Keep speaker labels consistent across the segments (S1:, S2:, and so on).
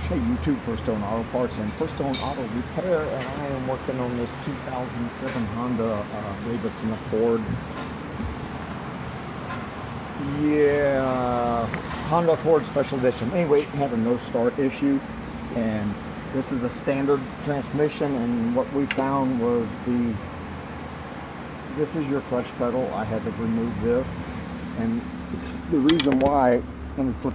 S1: Hey YouTube, First Stone Auto Parts and First Stone Auto Repair, and I am working on this 2007 Honda, I believe it's an Accord. Yeah, Honda Accord Special Edition. Anyway, it had a no start issue, and this is a standard transmission, and what we found was this is your clutch pedal. I had to remove this, and the reason why, let me flip.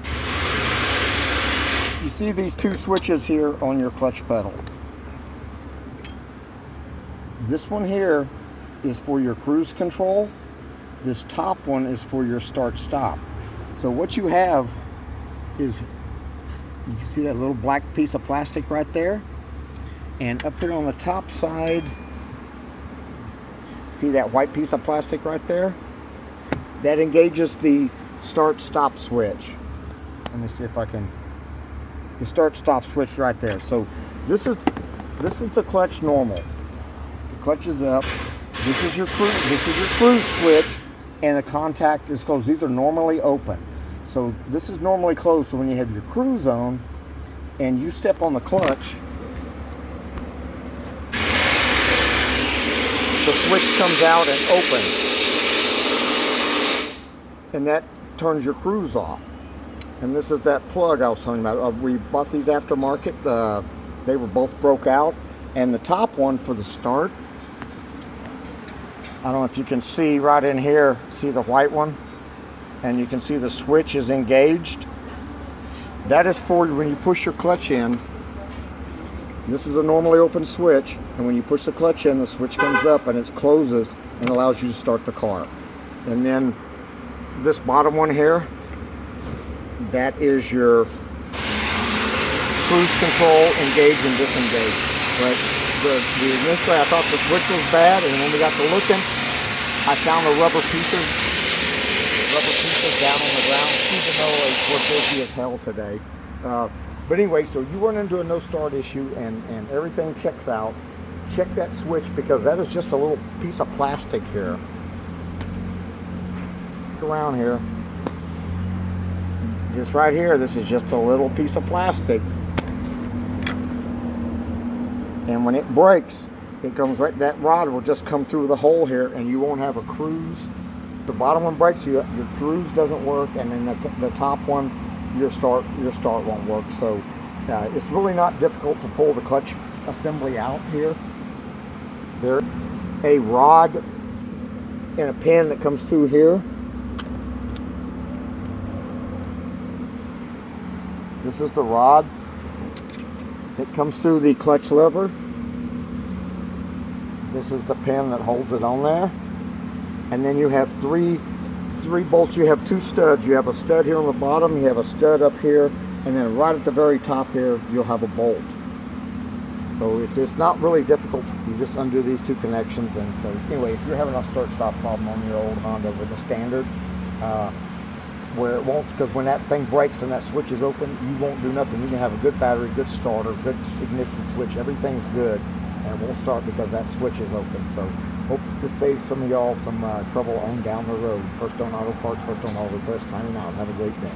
S1: You see these two switches here on your clutch pedal. This one here is for your cruise control. This top one is for your start stop. So what you have is, you can see that little black piece of plastic right there, and up here on the top side, see that white piece of plastic right there? That engages the start stop switch. Let me see if I can. The start stop switch right there. So this is the clutch normal. The clutch is up. This is your cruise switch, and the contact is closed. These are normally open. So this is normally closed. So when you have your cruise on and you step on the clutch, the switch comes out and opens, and that turns your cruise off. And this is that plug I was telling you about. We bought these aftermarket. They were both broke out. And the top one for the start, I don't know if you can see right in here, see the white one? And you can see the switch is engaged. That is for when you push your clutch in. This is a normally open switch. And when you push the clutch in, the switch comes up and it closes and allows you to start the car. And then this bottom one here, that is your cruise control, engage and disengage. But initially I thought the switch was bad, and when we got to looking, I found the rubber pieces down on the ground, even though we're busy as hell today. But anyway, so you run into a no start issue and everything checks out. Check that switch, because that is just a little piece of plastic here. Look around here. This right here, this is just a little piece of plastic. And when it breaks, it comes right, that rod will just come through the hole here, and you won't have a cruise. The bottom one breaks, your cruise doesn't work, and then the top one, your start won't work. So it's really not difficult to pull the clutch assembly out here. There's a rod and a pin that comes through here. This is the rod that comes through the clutch lever. This is the pin that holds it on there. And then you have three bolts. You have two studs. You have a stud here on the bottom, you have a stud up here, and then right at the very top here, you'll have a bolt. So it's not really difficult. You just undo these two connections. And so anyway, if you're having a start-stop problem on your old Honda with a standard, where it won't, because when that thing breaks and that switch is open, you won't do nothing. You can have a good battery, good starter, good ignition switch, everything's good, and it won't start because that switch is open. So hope this saves some of y'all some trouble on down the road. First Stone Auto Parts, First Stone Auto Repair, signing out. Have a great day.